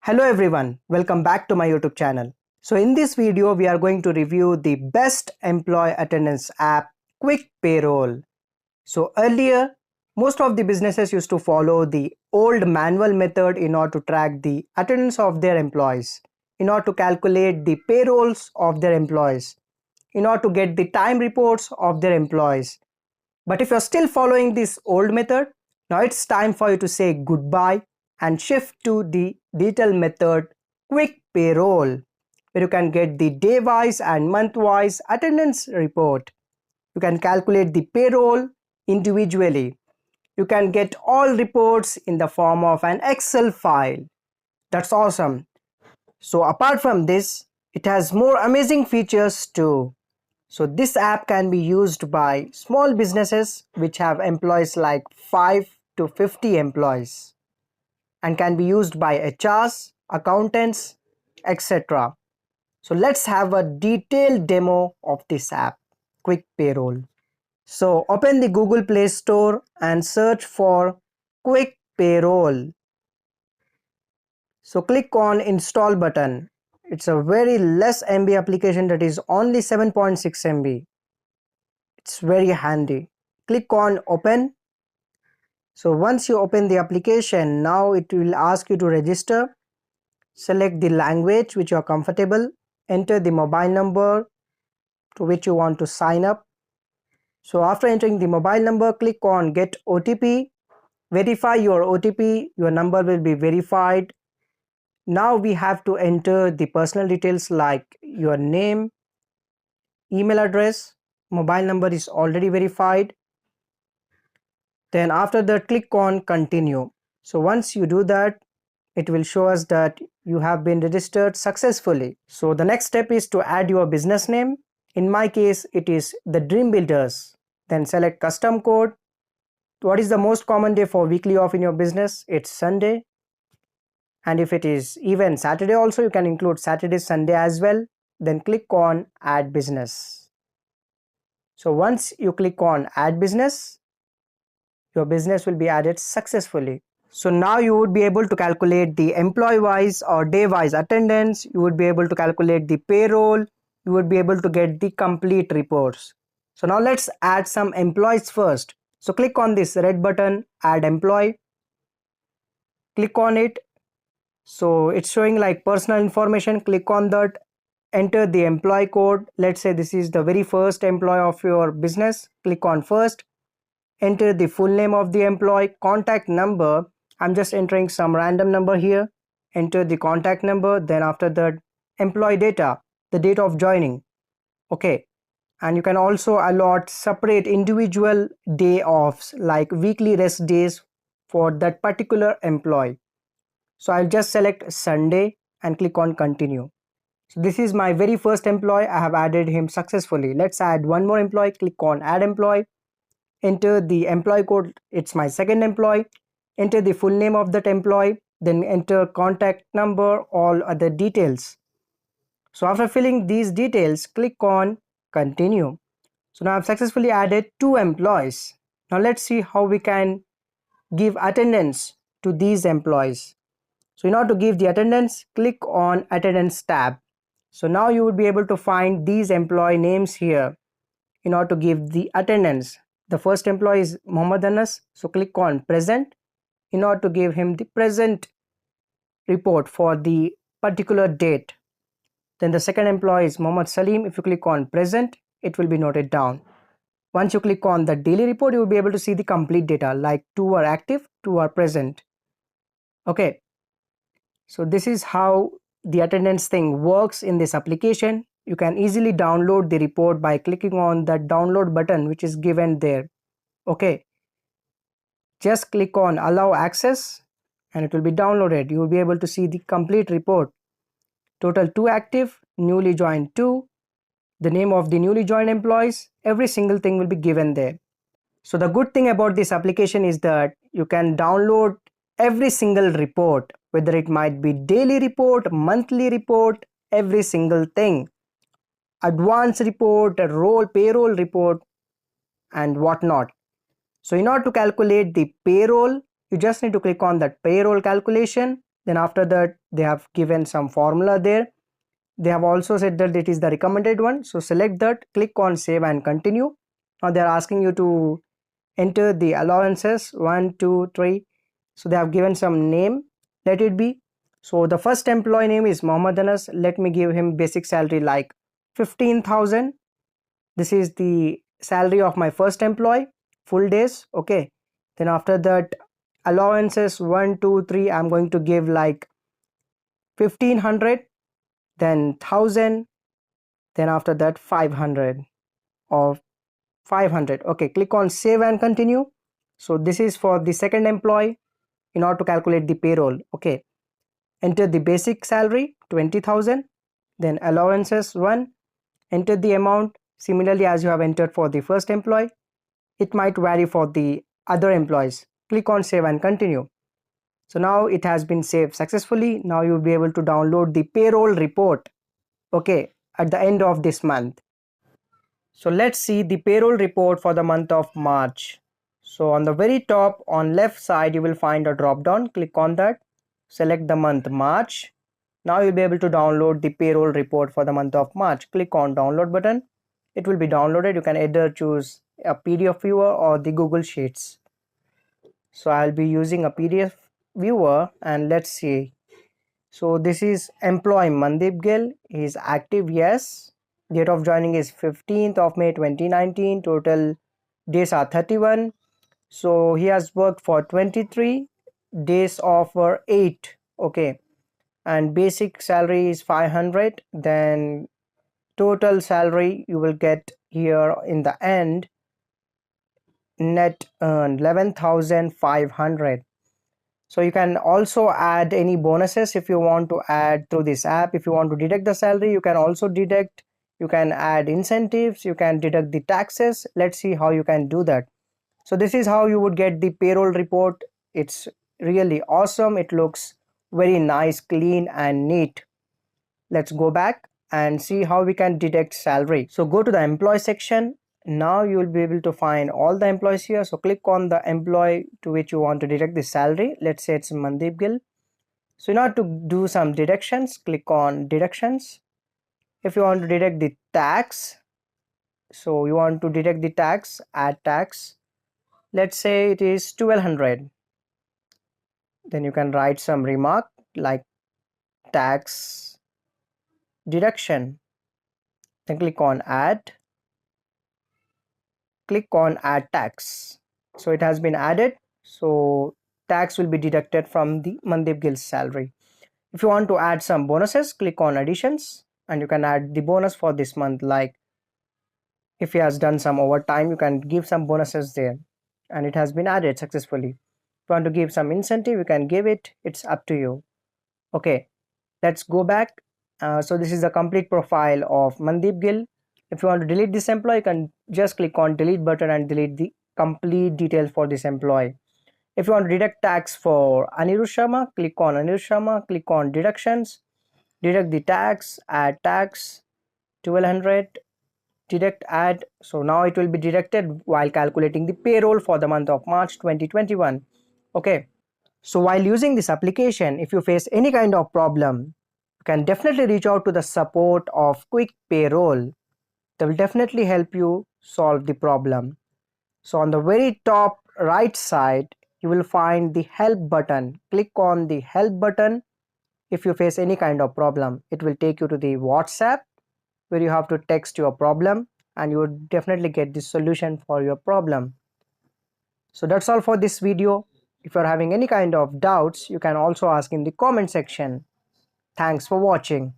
Hello everyone, welcome back to my YouTube channel. So in this video, we are going to review the best employee attendance app, Quick Payroll. So earlier, most of the businesses used to follow the old manual method in order to track the attendance of their employees, in order to calculate the payrolls of their employees, in order to get the time reports of their employees. But if you're still following this old method, now it's time for you to say goodbye and shift to the digital method Quick Payroll, where you can get the day-wise and month-wise attendance report. You can calculate the payroll individually. You can get all reports in the form of an Excel file. That's awesome. So apart from this, it has more amazing features too. So this app can be used by small businesses which have employees like 5 to 50 employees and can be used by HRs, accountants, etc. So let's have a detailed demo of this app, Quick Payroll. So open the Google Play Store and search for Quick Payroll. So click on install button. It's a very less MB application, that is only 7.6 MB. It's very handy. Click on open. So once you open the application, now it will ask you to register. Select the language which you are comfortable. Enter the mobile number to which you want to sign up. So after entering the mobile number, click on get OTP. Verify your OTP. Your number will be verified. Now we have to enter the personal details like your name, email address. Mobile number is already verified. Then after that, click on continue. So once you do that, it will show us that you have been registered successfully. So the next step is to add your business name. In my case, it is the Dream Builders. Then select custom code. What is the most common day for weekly off in your business? It's Sunday. And if it is even Saturday also, you can include Saturday, Sunday as well. Then click on add business. So once you click on add business, your business will be added successfully. So now you would be able to calculate the employee wise or day wise attendance. You would be able to calculate the payroll. You would be able to get the complete reports. So now let's add some employees first. So click on this red button, add employee. Click on it. So it's showing like personal information. Click on that. Enter the employee code. Let's say this is the very first employee of your business. Click on first. Enter the full name of the employee, contact number. I'm just entering some random number here. Enter the contact number. Then after that, employee data, the date of joining. Okay. And you can also allot separate individual day offs like weekly rest days for that particular employee. So I'll just select Sunday and click on continue. So this is my very first employee. I have added him successfully. Let's add one more employee. Click on add employee. Enter the employee code. It's my second employee. Enter the full name of that employee. Then enter contact number, all other details. So after filling these details, click on continue. So now I've successfully added 2 employees. Now let's see how we can give attendance to these employees. So in order to give the attendance, click on attendance tab. So now you would be able to find these employee names here in order to give the attendance. The first employee is Muhammad Anas. So click on present in order to give him the present report for the particular date. Then the second employee is Muhammad Salim. If you click on present, it will be noted down. Once you click on the daily report, you will be able to see the complete data like 2 are active, 2 are present. Okay. So this is how the attendance thing works in this application. You can easily download the report by clicking on the download button which is given there. Okay. Just click on allow access and it will be downloaded. You will be able to see the complete report. Total 2 active, newly joined 2, the name of the newly joined employees, every single thing will be given there. So the good thing about this application is that you can download every single report, whether it might be daily report, monthly report, every single thing, advance report, a role payroll report and whatnot. So in order to calculate the payroll, you just need to click on that payroll calculation, Then after that they have given some formula there. They have also said that it is the recommended one, so select that, click on save and continue. Now they are asking you to enter the allowances 1 2 3. So they have given some name, let it be. So the first employee name is Mohammed Anas. Let me give him basic salary like 15,000. This is the salary of my first employee, full days. Okay, then after that allowances 1 2 3, I'm going to give like 1500, then 1000, then after that 500 or 500. Okay, click on save and continue. So this is for the second employee. In order to calculate the payroll, okay, enter the basic salary 20,000, then allowances 1, enter the amount similarly as you have entered for the first employee. It might vary for the other employees. Click on save and continue. So now it has been saved successfully. Now you'll be able to download the payroll report, okay, at the end of this month. So let's see the payroll report for the month of March. So on the very top on left side you will find a drop down. Click on that, select the month March. Now you'll be able to download the payroll report for the month of March. Click on download button. It will be downloaded. You can either choose a PDF viewer or the Google Sheets. So I'll be using a PDF viewer and let's see. So this is employee Mandeep Gill. He is active, yes. Date of joining is 15th of May 2019. Total days are 31. So he has worked for 23 days of 8. Okay, and basic salary is 500. Then total salary you will get here in the end, net earned 11,500. So you can also add any bonuses if you want to add through this app. If you want to deduct the salary, you can also deduct. You can add incentives, you can deduct the taxes. Let's see how you can do that. So this is how you would get the payroll report. It's really awesome. It looks very nice, clean and neat. Let's go back and see how we can deduct salary. So go to the employee section. Now you will be able to find all the employees here. So click on the employee to which you want to deduct the salary. Let's say it's Mandeep Gill. So in order to do some deductions, click on deductions. If you want to deduct the tax, so you want to deduct the tax, add tax. Let's say it is 1200. Then you can write some remark like tax deduction. Then click on add. Click on add tax. So it has been added. So tax will be deducted from the Mandeep Gill's salary. If you want to add some bonuses, click on additions and you can add the bonus for this month. Like if he has done some overtime, you can give some bonuses there and it has been added successfully. If you want to give some incentive, you can give it. It's up to you. Okay, let's go back. So this is the complete profile of Mandeep Gill. If you want to delete this employee, you can just click on delete button and delete the complete details for this employee. If you want to deduct tax for Anirudh Sharma, click on Anirudh Sharma, click on deductions, deduct the tax, add tax, 1200, deduct add. So now it will be deducted while calculating the payroll for the month of March 2021. Okay. So while using this application, if you face any kind of problem, you can definitely reach out to the support of Quick Payroll. They will definitely help you solve the problem. So on the very top right side, you will find the help button. Click on the help button if you face any kind of problem. It will take you to the WhatsApp where you have to text your problem and you would definitely get the solution for your problem. So that's all for this video. If you're having any kind of doubts, you can also ask in the comment section. Thanks for watching.